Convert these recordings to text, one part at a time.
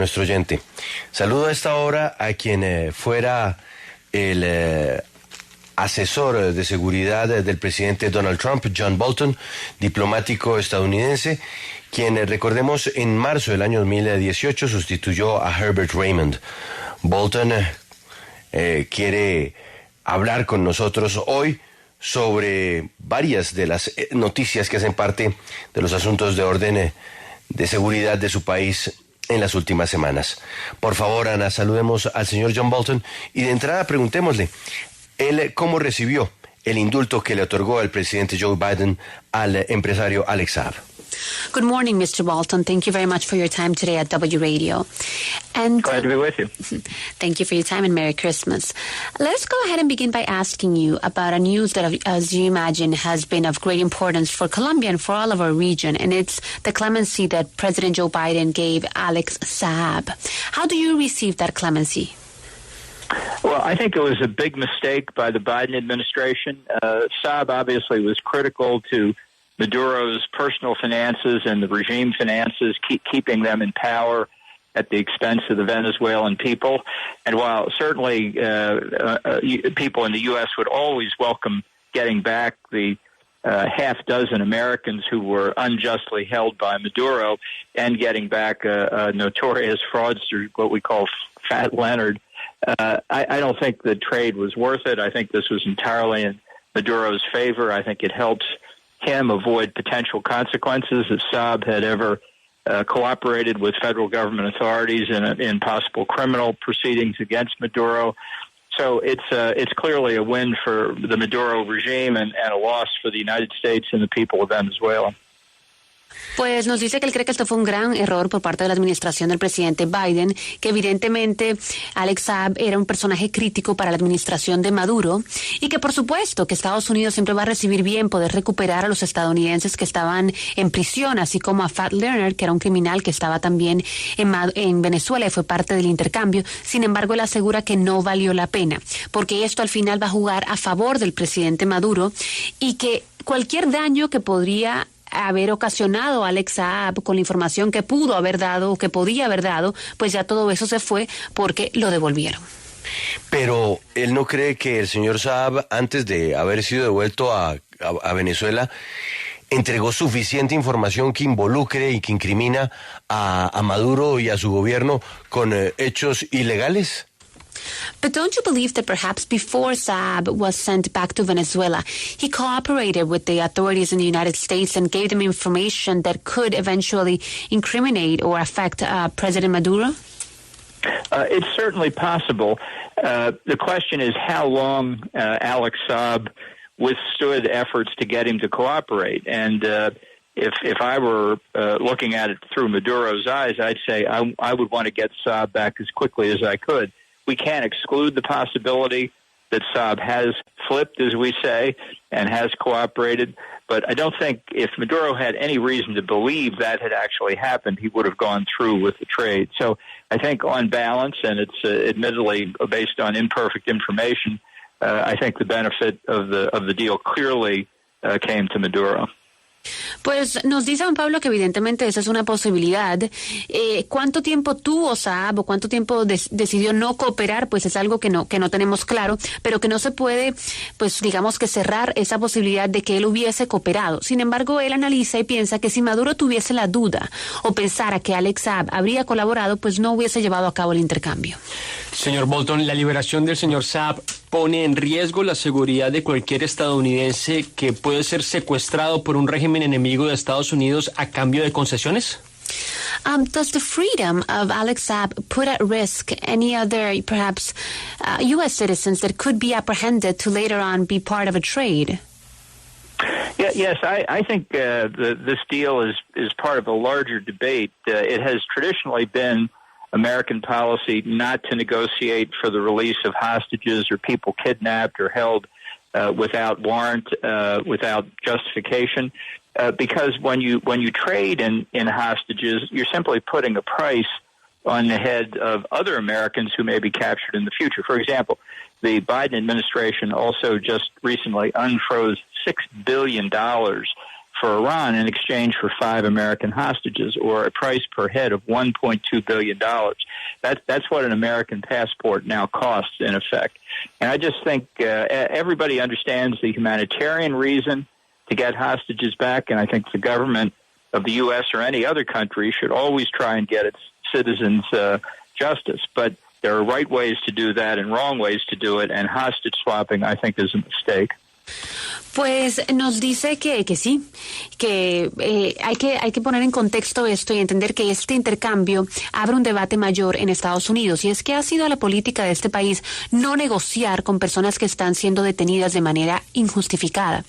Nuestro oyente. Saludo a esta hora a quien fuera el asesor de seguridad del presidente Donald Trump, John Bolton, diplomático estadounidense, quien, recordemos, en marzo del año 2018 sustituyó a Herbert Raymond. Bolton quiere hablar con nosotros hoy sobre varias de las noticias que hacen parte de los asuntos de orden de seguridad de su país en las últimas semanas. Por favor, Ana, saludemos al señor John Bolton y de entrada preguntémosle, él cómo recibió el indulto que le otorgó el presidente Joe Biden al empresario Álex Saab. Good morning, Mr. Bolton. Thank you very much for your time today at W Radio. And glad to be with you. Thank you for your time and Merry Christmas. Let's go ahead and begin by asking you about a news that, as you imagine, has been of great importance for Colombia and for all of our region, and it's the clemency that President Joe Biden gave Álex Saab. How do you receive that clemency? Well, I think it was a big mistake by the Biden administration. Saab obviously was critical to Maduro's personal finances and the regime finances, keeping them in power at the expense of the Venezuelan people. And while certainly people in the U.S. would always welcome getting back the half dozen Americans who were unjustly held by Maduro and getting back a notorious fraudster, what we call Fat Leonard, I don't think the trade was worth it. I think this was entirely in Maduro's favor. I think it helps him avoid potential consequences if Saab had ever cooperated with federal government authorities in possible criminal proceedings against Maduro. So it's clearly a win for the Maduro regime and a loss for the United States and the people of Venezuela. Pues nos dice que él cree que esto fue un gran error por parte de la administración del presidente Biden, que evidentemente Álex Saab era un personaje crítico para la administración de Maduro y que por supuesto que Estados Unidos siempre va a recibir bien poder recuperar a los estadounidenses que estaban en prisión, así como a Fat Leonard, que era un criminal que estaba también en Venezuela y fue parte del intercambio. Sin embargo, él asegura que no valió la pena, porque esto al final va a jugar a favor del presidente Maduro y que cualquier daño que podría haber ocasionado a Álex Saab con la información que pudo haber dado o que podía haber dado, pues ya todo eso se fue porque lo devolvieron. Pero él no cree que el señor Saab, antes de haber sido devuelto a Venezuela, entregó suficiente información que involucre y que incrimina a Maduro y a su gobierno con hechos ilegales. But don't you believe that perhaps before Saab was sent back to Venezuela, he cooperated with the authorities in the United States and gave them information that could eventually incriminate or affect President Maduro? It's certainly possible. The question is how long Álex Saab withstood efforts to get him to cooperate. And if I were looking at it through Maduro's eyes, I'd say I would want to get Saab back as quickly as I could. We can't exclude the possibility that Saab has flipped, as we say, and has cooperated. But I don't think if Maduro had any reason to believe that had actually happened, he would have gone through with the trade. So I think on balance, and it's admittedly based on imperfect information, I think the benefit of the deal clearly came to Maduro. Pues nos dice Juan Pablo que evidentemente esa es una posibilidad. ¿Cuánto tiempo tuvo Saab o cuánto tiempo decidió no cooperar? Pues es algo que no tenemos claro, pero que no se puede, pues digamos que cerrar esa posibilidad de que él hubiese cooperado. Sin embargo, él analiza y piensa que si Maduro tuviese la duda o pensara que Álex Saab habría colaborado, pues no hubiese llevado a cabo el intercambio. Señor Bolton, la liberación del señor Saab pone en riesgo la seguridad de cualquier estadounidense que puede ser secuestrado por un régimen enemigo de Estados Unidos a cambio de concesiones? Does the freedom of Álex Saab put at risk any other, perhaps, U.S. citizens that could be apprehended to later on be part of a trade? Yes, I think this deal is part of a larger debate. It has traditionally been American policy not to negotiate for the release of hostages or people kidnapped or held without warrant, without justification, because when you trade in hostages, you're simply putting a price on the head of other Americans who may be captured in the future. For example, the Biden administration also just recently unfroze $6 billion for Iran in exchange for 5 American hostages, or a price per head of $1.2 billion. That's what an American passport now costs, in effect. And I just think everybody understands the humanitarian reason to get hostages back, and I think the government of the U.S. or any other country should always try and get its citizens justice. But there are right ways to do that and wrong ways to do it, and hostage swapping, I think, is a mistake. Pues nos dice que sí, que hay que poner en contexto esto y entender que este intercambio abre un debate mayor en Estados Unidos, y es que ha sido la política de este país no negociar con personas que están siendo detenidas de manera injustificada,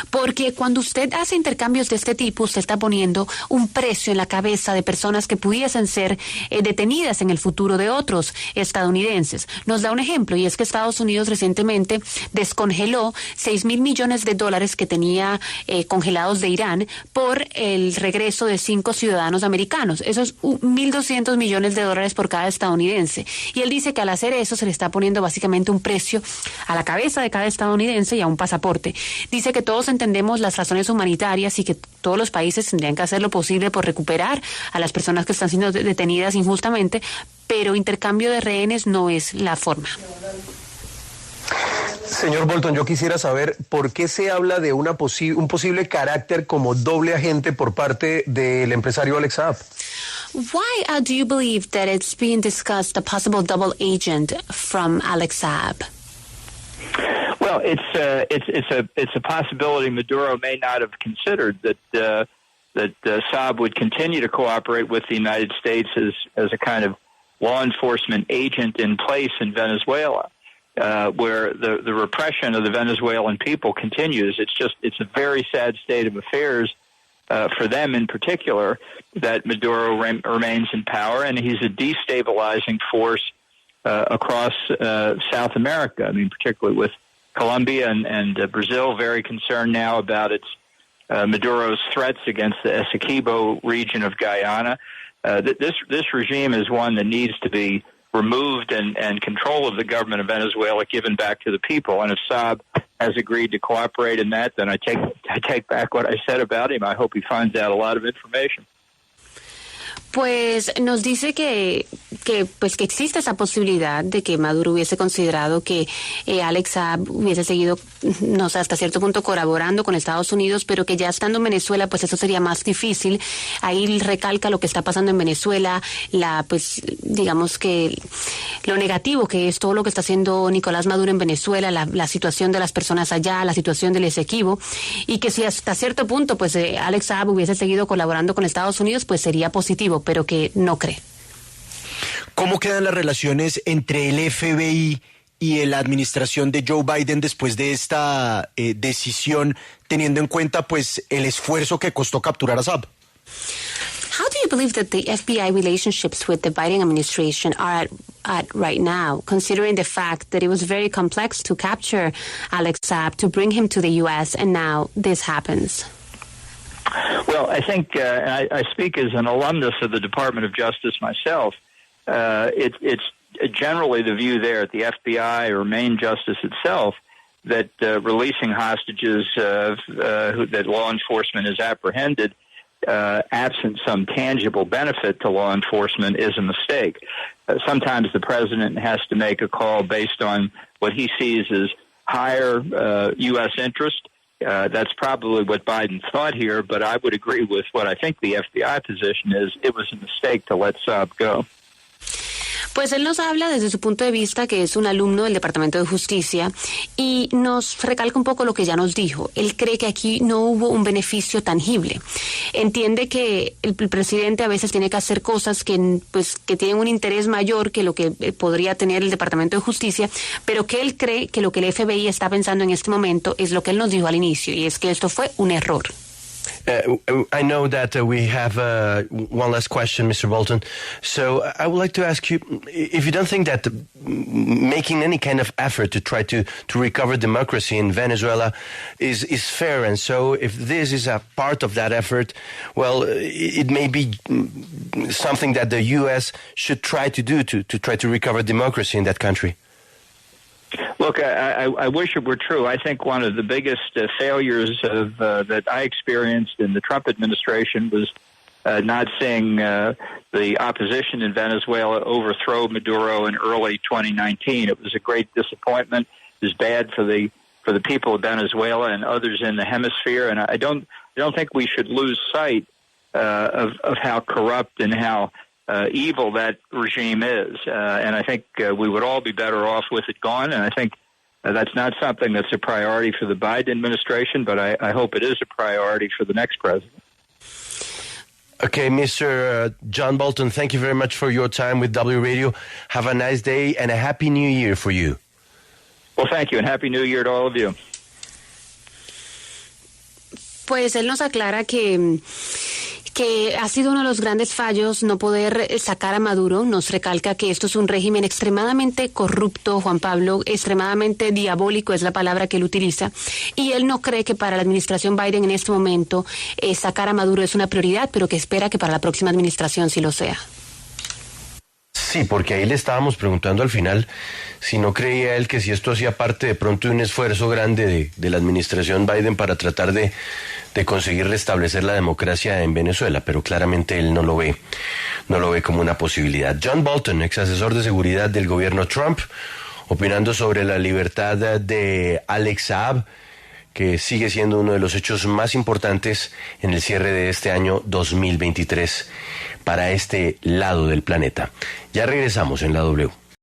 porque cuando usted hace intercambios de este tipo, usted está poniendo un precio en la cabeza de personas que pudiesen ser detenidas en el futuro de otros estadounidenses. Nos da un ejemplo, y es que Estados Unidos recientemente descongeló $6,000 millones que tenía congelados de Irán por el regreso de 5 ciudadanos americanos. Eso es $1,200 millones por cada estadounidense. Y él dice que al hacer eso se le está poniendo básicamente un precio a la cabeza de cada estadounidense y a un pasaporte. Dice que todos entendemos las razones humanitarias y que todos los países tendrían que hacer lo posible por recuperar a las personas que están siendo detenidas injustamente, pero intercambio de rehenes no es la forma. Señor Bolton, yo quisiera saber por qué se habla de un posible carácter como doble agente por parte del empresario Álex Saab. Why do you believe that it's being discussed a possible double agent from Álex Saab? Well, it's a possibility Maduro may not have considered, that Saab would continue to cooperate with the United States as a kind of law enforcement agent in place in Venezuela. Where the repression of the Venezuelan people continues. It's a very sad state of affairs for them in particular, that Maduro remains in power, and he's a destabilizing force across South America. I mean, particularly with Colombia and Brazil very concerned now about Maduro's threats against the Essequibo region of Guyana. This regime is one that needs to be removed and control of the government of Venezuela given back to the people. And if Saab has agreed to cooperate in that, then I take back what I said about him. I hope he finds out a lot of information. Pues nos dice que existe esa posibilidad de que Maduro hubiese considerado que Álex Saab hubiese seguido, no sé, hasta cierto punto colaborando con Estados Unidos, pero que ya estando en Venezuela, pues eso sería más difícil. Ahí recalca lo que está pasando en Venezuela, digamos que lo negativo que es todo lo que está haciendo Nicolás Maduro en Venezuela, la situación de las personas allá, la situación del Essequibo, y que si hasta cierto punto pues Álex Saab hubiese seguido colaborando con Estados Unidos, pues sería positivo, pero que no cree. ¿Cómo quedan las relaciones entre el FBI y la administración de Joe Biden después de esta decisión, teniendo en cuenta pues el esfuerzo que costó capturar a Saab? How do you believe that the FBI relationships with the Biden administration are at right now, considering the fact that it was very complex to capture Álex Saab, to bring him to the U.S., and now this happens? Well, I think I speak as an alumnus of the Department of Justice myself. It's generally the view there at the FBI or Main Justice itself that releasing hostages that law enforcement has apprehended, absent some tangible benefit to law enforcement, is a mistake. Sometimes the president has to make a call based on what he sees as higher U.S. interest. That's probably what Biden thought here, but I would agree with what I think the FBI position is. It was a mistake to let Saab go. Pues él nos habla desde su punto de vista, que es un alumno del Departamento de Justicia, y nos recalca un poco lo que ya nos dijo. Él cree que aquí no hubo un beneficio tangible. Entiende que el presidente a veces tiene que hacer cosas que tienen un interés mayor que lo que podría tener el Departamento de Justicia, pero que él cree que lo que el FBI está pensando en este momento es lo que él nos dijo al inicio, y es que esto fue un error. I know that we have one last question, Mr. Bolton. So I would like to ask you if you don't think that making any kind of effort to try to recover democracy in Venezuela is fair. And so if this is a part of that effort, well, it may be something that the U.S. should try to do to try to recover democracy in that country. Look, I wish it were true. I think one of the biggest failures that I experienced in the Trump administration was not seeing the opposition in Venezuela overthrow Maduro in early 2019. It was a great disappointment. It was bad for the people of Venezuela and others in the hemisphere. And I don't think we should lose sight of how corrupt and how evil that regime is. And I think we would all be better off with it gone. And I think that's not something that's a priority for the Biden administration, but I hope it is a priority for the next president. Okay, Mr. John Bolton, thank you very much for your time with W Radio. Have a nice day and a happy new year for you. Well, thank you, and happy new year to all of you. Pues él nos aclara que ha sido uno de los grandes fallos no poder sacar a Maduro. Nos recalca que esto es un régimen extremadamente corrupto, Juan Pablo, extremadamente diabólico es la palabra que él utiliza, y él no cree que para la administración Biden en este momento sacar a Maduro es una prioridad, pero que espera que para la próxima administración sí lo sea. Sí, porque ahí le estábamos preguntando al final si no creía él que si esto hacía parte de pronto de un esfuerzo grande de la administración Biden para tratar de conseguir restablecer la democracia en Venezuela, pero claramente él no lo ve como una posibilidad. John Bolton, ex asesor de seguridad del gobierno Trump, opinando sobre la libertad de Álex Saab, que sigue siendo uno de los hechos más importantes en el cierre de este año 2023 para este lado del planeta. Ya regresamos en la W.